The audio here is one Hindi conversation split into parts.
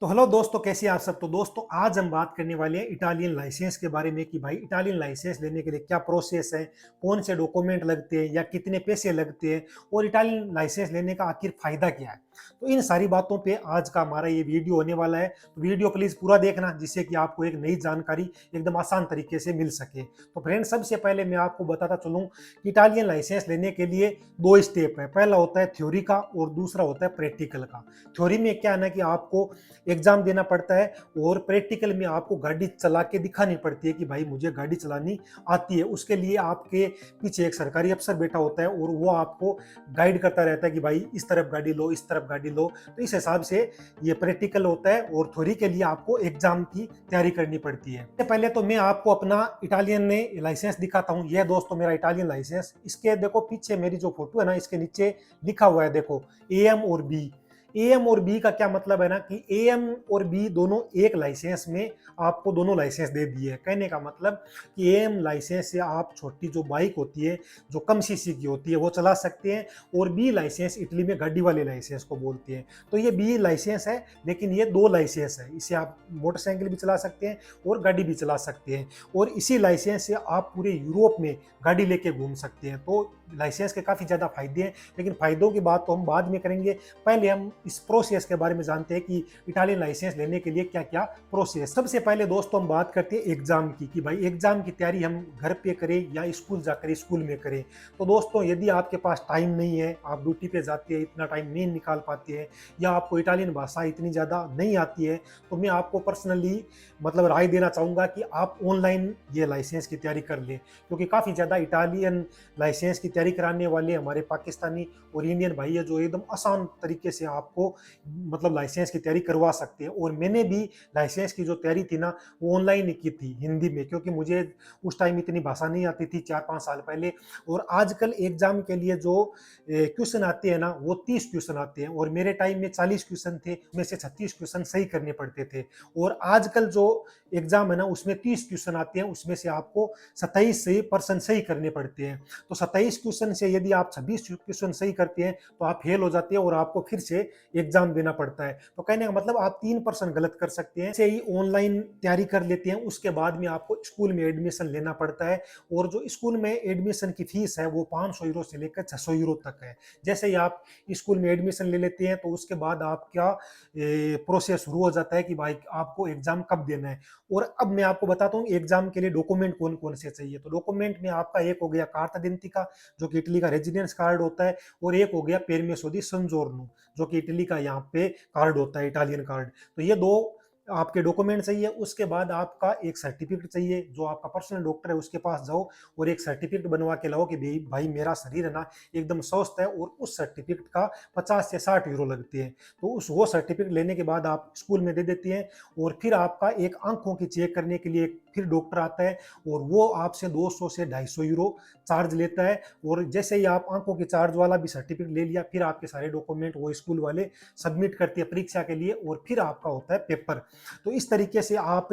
तो हेलो दोस्तों, कैसे हैं आप सब। तो दोस्तों आज हम बात करने वाले हैं इटालियन लाइसेंस के बारे में कि भाई इटालियन लाइसेंस लेने के लिए क्या प्रोसेस है, कौन से डॉक्यूमेंट लगते हैं या कितने पैसे लगते हैं और इटालियन लाइसेंस लेने का आखिर फायदा क्या है। तो इन सारी बातों पे आज का हमारा ये वीडियो होने वाला है। तो वीडियो प्लीज पूरा देखना जिससे कि आपको एक नई जानकारी एकदम आसान तरीके से मिल सके। तो फ्रेंड, सबसे पहले मैं आपको बताता चलूँ कि इटालियन लाइसेंस लेने के लिए दो स्टेप है। पहला होता है थ्योरी का और दूसरा होता है प्रैक्टिकल का। थ्योरी में क्या है ना कि आपको एग्जाम देना पड़ता है और प्रैक्टिकल में आपको गाड़ी चला के दिखानी पड़ती है कि भाई मुझे गाड़ी चलानी आती है। उसके लिए आपके पीछे एक सरकारी अफसर बैठा होता है और वो आपको गाइड करता रहता है कि भाई इस तरफ गाड़ी लो, इस तरफ गाड़ी लो। तो इस हिसाब से ये प्रैक्टिकल होता है और थ्योरी के लिए आपको एग्जाम की तैयारी करनी पड़ती है। सबसे पहले तो मैं आपको अपना इटालियन में लाइसेंस दिखाता हूँ। यह दोस्तों मेरा इटालियन लाइसेंस, इसके देखो पीछे मेरी जो फोटो है ना, इसके नीचे लिखा हुआ है देखो AM और B। AM और B का क्या मतलब है ना कि AM और B दोनों एक लाइसेंस में आपको दोनों लाइसेंस दे दिए। कहने का मतलब कि AM लाइसेंस से आप छोटी जो बाइक होती है, जो कम सीसी की होती है, वो चला सकते हैं। और B लाइसेंस इटली में गाड़ी वाले लाइसेंस को बोलते हैं। तो ये B लाइसेंस है, लेकिन ये दो लाइसेंस है। इसे आप मोटरसाइकिल भी चला सकते हैं और गाड़ी भी चला सकते हैं। और इसी लाइसेंस से आप पूरे यूरोप में गाड़ी लेके घूम सकते हैं। तो लाइसेंस के काफ़ी ज़्यादा फायदे हैं, लेकिन फायदों की बात तो हम बाद में करेंगे। पहले हम इस प्रोसेस के बारे में जानते हैं कि इटालियन लाइसेंस लेने के लिए क्या क्या प्रोसेस। सबसे पहले दोस्तों हम बात करते हैं एग्जाम की कि भाई एग्जाम की तैयारी हम घर पे करें या स्कूल जाकर स्कूल में करें। तो दोस्तों यदि आपके पास टाइम नहीं है, आप ड्यूटी पे जाते हैं, इतना टाइम नहीं निकाल पाते हैं, या आपको इटालियन भाषा इतनी ज़्यादा नहीं आती है, तो मैं आपको पर्सनली मतलब राय देना चाहूँगा कि आप ऑनलाइन ये लाइसेंस की तैयारी कर लें। क्योंकि काफ़ी ज़्यादा इटालियन लाइसेंस की तैयारी कराने वाले हमारे पाकिस्तानी और इंडियन भाई है जो एकदम आसान तरीके से आपको मतलब लाइसेंस की तैयारी करवा सकते हैं। और मैंने भी लाइसेंस की जो तैयारी थी ना, वो ऑनलाइन ही की थी हिंदी में, क्योंकि मुझे उस टाइम इतनी भाषा नहीं आती थी 4-5 साल पहले। और आजकल एग्जाम के लिए जो क्वेश्चन आते हैं ना, वो 30 क्वेश्चन आते हैं और मेरे टाइम में 40 क्वेश्चन थे, उसमें से 36 क्वेश्चन सही करने पड़ते थे। और आजकल जो एग्जाम है ना, उसमें 30 क्वेश्चन आते हैं, उसमें से आपको 27% सही करने पड़ते हैं। तो 27 क्वेश्चन से यदि आप 26 क्वेश्चन सही करते हैं तो आप फेल हो जाते हैं और आपको फिर से एग्जाम देना पड़ता है। तो कहने का मतलब आप 3% गलत कर सकते हैं। से ही ऑनलाइन तैयारी कर लेते हैं, उसके बाद में आपको स्कूल में एडमिशन लेना पड़ता है। और जो स्कूल में एडमिशन की फीस है वो 500 यूरो से लेकर 600 यूरो तक है। जैसे ही आप स्कूल में एडमिशन ले लेते हैं तो उसके बाद आपका प्रोसेस शुरू हो जाता है कि भाई आपको एग्जाम कब देना है। और अब मैं आपको बताता हूँ एग्जाम के लिए डॉक्यूमेंट कौन कौन से चाहिए। तो डॉक्यूमेंट में आपका एक हो गया कार्ता इडेंटिका, जो कि इटली का रेजिडेंस कार्ड होता है। और एक हो गया पेरमेसो दी संजोर्नो, जो कि इटली का यहाँ पे कार्ड होता है, इटालियन कार्ड। तो ये दो आपके डॉक्यूमेंट चाहिए। उसके बाद आपका एक सर्टिफिकेट चाहिए, जो आपका पर्सनल डॉक्टर है उसके पास जाओ और एक सर्टिफिकेट बनवा के लाओ कि भाई मेरा शरीर है ना एकदम स्वस्थ है। और उस सर्टिफिकेट का 50 से 60 यूरो लगते हैं। तो उस वो सर्टिफिकेट लेने के बाद आप स्कूल में दे देती हैं। और फिर आपका एक आंखों की चेक करने के लिए फिर डॉक्टर आता है और वो आपसे 200 से 250 यूरो चार्ज लेता है। और जैसे ही आप आंखों के चार्ज वाला भी सर्टिफिकेट ले लिया, फिर आपके सारे डॉक्यूमेंट वो स्कूल वाले सबमिट करते हैं परीक्षा के लिए और फिर आपका होता है पेपर। तो इस तरीके से आप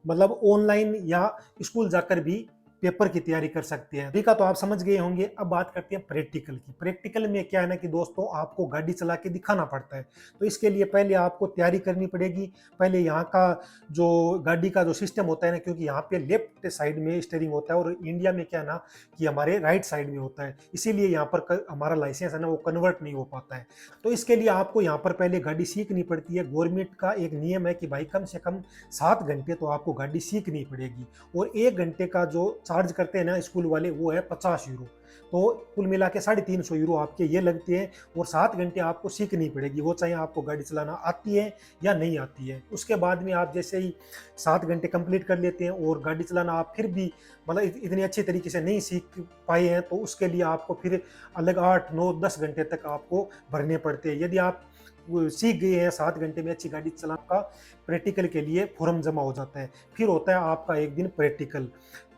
मतलब ऑनलाइन या स्कूल जाकर भी पेपर की तैयारी कर सकते हैं। ठीक है, तो आप समझ गए होंगे। अब बात करते हैं प्रैक्टिकल की। प्रैक्टिकल में क्या है ना कि दोस्तों आपको गाड़ी चला के दिखाना पड़ता है। तो इसके लिए पहले आपको तैयारी करनी पड़ेगी। पहले यहाँ का जो गाड़ी का जो सिस्टम होता है ना, क्योंकि यहाँ पे लेफ्ट साइड में स्टीयरिंग होता है और इंडिया में क्या है ना कि हमारे राइट साइड में होता है, इसीलिए यहाँ पर हमारा लाइसेंस है ना वो कन्वर्ट नहीं हो पाता है। तो इसके लिए आपको यहाँ पर पहले गाड़ी सीखनी पड़ती है। गवर्नमेंट का एक नियम है कि भाई कम से कम 7 घंटे तो आपको गाड़ी सीखनी पड़ेगी। और 1 घंटे का जो चार्ज करते हैं ना स्कूल वाले, वो है 50 यूरो। तो कुल मिला के 350 यूरो आपके ये लगते हैं। और 7 घंटे आपको सीखनी पड़ेगी, वो चाहे आपको गाड़ी चलाना आती है या नहीं आती है। उसके बाद में आप जैसे ही 7 घंटे कंप्लीट कर लेते हैं और गाड़ी चलाना आप फिर भी मतलब इतनी अच्छी तरीके से नहीं सीख पाए हैं, तो उसके लिए आपको फिर अलग 8, 9, 10 घंटे तक आपको भरने पड़ते हैं। यदि आप सीख गए हैं 7 घंटे में अच्छी गाड़ी चलाना, का प्रैक्टिकल के लिए फॉर्म जमा हो जाता है। फिर होता है आपका एक दिन प्रैक्टिकल।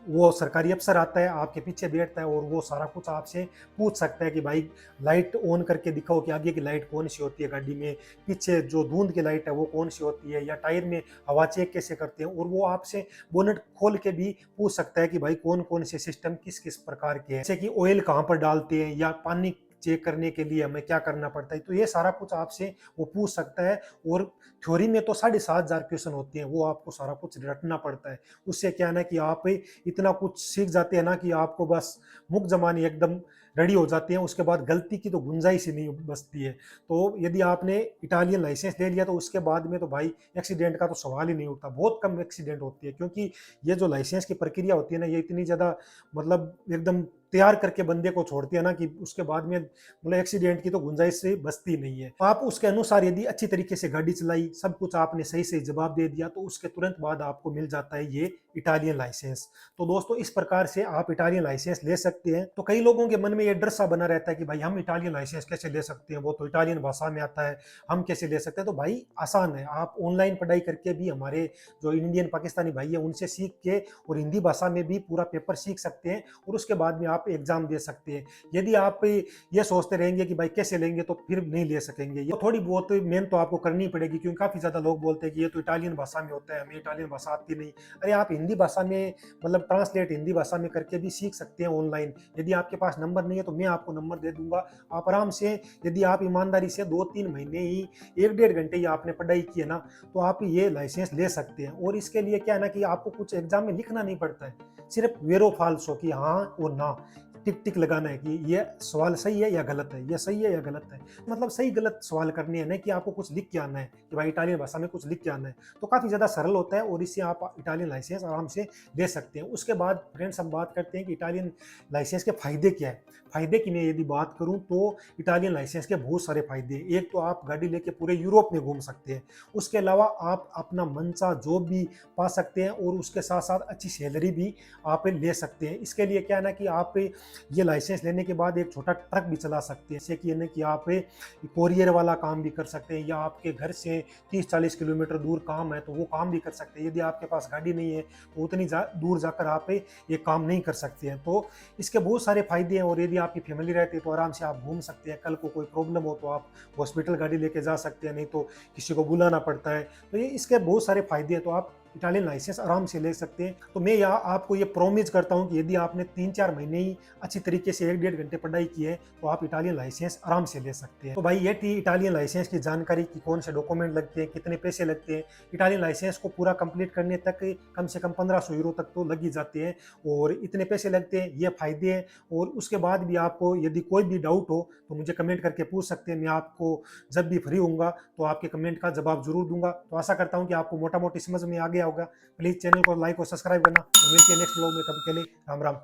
वो सरकारी अफसर आता है, आपके पीछे बैठता है और वो सारा कुछ आपसे पूछ सकता है कि भाई लाइट ऑन करके दिखाओ कि आगे की लाइट कौन सी होती है गाड़ी में, पीछे जो धुंध की लाइट है वो कौन सी होती है, या टायर में हवा चेक कैसे करते हैं। और वो आपसे बोनेट खोल के भी पूछ सकता है कि भाई कौन कौन से सिस्टम किस किस प्रकार के हैं, जैसे कि ऑयल कहाँ पर डालते हैं या पानी चेक करने के लिए हमें क्या करना पड़ता है, तो ये सारा कुछ आपसे वो पूछ सकता है। और थ्योरी में तो 7,500 क्वेश्चन होते हैं, वो आपको सारा कुछ रटना पड़ता है। उससे क्या है ना कि आप इतना कुछ सीख जाते हैं ना कि आपको बस मुक जमानी एकदम रेडी हो जाते हैं, उसके बाद गलती की तो गुंजाइश ही नहीं बचती है। तो यदि आपने इटालियन लाइसेंस ले लिया तो उसके बाद में तो भाई एक्सीडेंट का तो सवाल ही नहीं उठता, बहुत कम एक्सीडेंट होती है, क्योंकि ये जो लाइसेंस की प्रक्रिया होती है ना, ये इतनी ज़्यादा मतलब एकदम तैयार करके बंदे को छोड़ती है ना कि उसके बाद में मतलब एक्सीडेंट की तो गुंजाइश से बचती नहीं है। तो आप उसके अनुसार यदि अच्छी तरीके से गाड़ी चलाई, सब कुछ आपने सही सही जवाब दे दिया, तो उसके तुरंत बाद आपको मिल जाता है ये इटालियन लाइसेंस। तो दोस्तों इस प्रकार से आप इटालियन लाइसेंस ले सकते हैं। तो कई लोगों के मन में ये डर सा बना रहता है कि भाई हम इटालियन लाइसेंस कैसे ले सकते हैं, वो तो इटालियन भाषा में आता है, हम कैसे ले सकते हैं। तो भाई आसान है, आप ऑनलाइन पढ़ाई करके भी हमारे जो इंडियन पाकिस्तानी भाई है उनसे सीख के और हिंदी भाषा में भी पूरा पेपर सीख सकते हैं, और उसके बाद में आप एग्जाम दे सकते हैं। यदि आप ये सोचते रहेंगे कि भाई कैसे लेंगे, तो फिर नहीं ले सकेंगे। ये थोड़ी बहुत मेहनत तो आपको करनी पड़ेगी, क्योंकि काफी ज्यादा लोग बोलते हैं कि ये तो इटालियन भाषा में होता है, हमें इटालियन भाषा आती नहीं। अरे आप हिंदी भाषा में मतलब ट्रांसलेट हिंदी भाषा में करके भी सीख सकते हैं ऑनलाइन। यदि आपके पास नंबर नहीं है तो मैं आपको नंबर दे दूंगा, आप आराम से, यदि आप ईमानदारी से 2-3 महीने ही 1-1.5 घंटे ही आपने पढ़ाई की है ना, तो आप ये लाइसेंस ले सकते हैं। और इसके लिए क्या है ना कि आपको कुछ एग्जाम में लिखना नहीं पड़ता है, सिर्फ वेरो फाल्सो कि हाँ और ना, टिक टिक लगाना है कि ये सवाल सही है या गलत है, ये सही है या गलत है। मतलब सही गलत सवाल करने हैं, नहीं कि आपको कुछ लिख के आना है कि भाई इटालियन भाषा में कुछ लिख के आना है। तो काफ़ी ज़्यादा सरल होता है, और इससे आप इटालियन लाइसेंस आराम से ले सकते हैं। उसके बाद फ्रेंड्स हम बात करते हैं कि इटालियन लाइसेंस के फ़ायदे क्या है। फ़ायदे की मैं यदि बात करूँ तो इटालियन लाइसेंस के बहुत सारे फ़ायदे हैं। एक तो आप गाड़ी लेके पूरे यूरोप में घूम सकते हैं। उसके अलावा आप अपना मनचाहा जॉब भी पा सकते हैं, और उसके साथ साथ अच्छी सैलरी भी आप ले सकते हैं। इसके लिए क्या है ना कि आप ये लाइसेंस लेने के बाद एक छोटा ट्रक भी चला सकते हैं, जैसे कि यानी कि आप कोरियर वाला काम भी कर सकते हैं, या आपके घर से 30-40 किलोमीटर दूर काम है तो वो काम भी कर सकते हैं। यदि आपके पास गाड़ी नहीं है तो उतनी दूर जाकर आप ये काम नहीं कर सकते हैं। तो इसके बहुत सारे फायदे हैं, और यदि आपकी फैमिली रहती है तो आराम से आप घूम सकते हैं। कल को कोई प्रॉब्लम हो तो आप हॉस्पिटल गाड़ी लेके जा सकते हैं, नहीं तो किसी को बुलाना पड़ता है। तो ये इसके बहुत सारे फायदे हैं, तो आप इटालियन लाइसेंस आराम से ले सकते हैं। तो मैं यहाँ आपको ये प्रोमिस करता हूँ कि यदि आपने 3-4 महीने ही अच्छी तरीके से 1-1.5 घंटे पढ़ाई की है तो आप इटालियन लाइसेंस आराम से ले सकते हैं। तो भाई ये थी इटालियन लाइसेंस की जानकारी कि कौन से डॉक्यूमेंट लगते हैं, कितने पैसे लगते हैं। इटालियन लाइसेंस को पूरा कंप्लीट करने तक कम से कम 1500 यूरो तक तो लग ही जाते हैं, और इतने पैसे लगते हैं, ये फायदे हैं। और उसके बाद भी आपको यदि कोई भी डाउट हो तो मुझे कमेंट करके पूछ सकते हैं, मैं आपको जब भी फ्री होऊंगा तो आपके कमेंट का जवाब जरूर दूंगा। तो आशा करता हूँ कि आपको मोटा मोटी समझ में आ गया होगा। प्लीज चैनल को लाइक और सब्सक्राइब करना। मिलते हैं नेक्स्ट व्लॉग में, तब के लिए राम राम।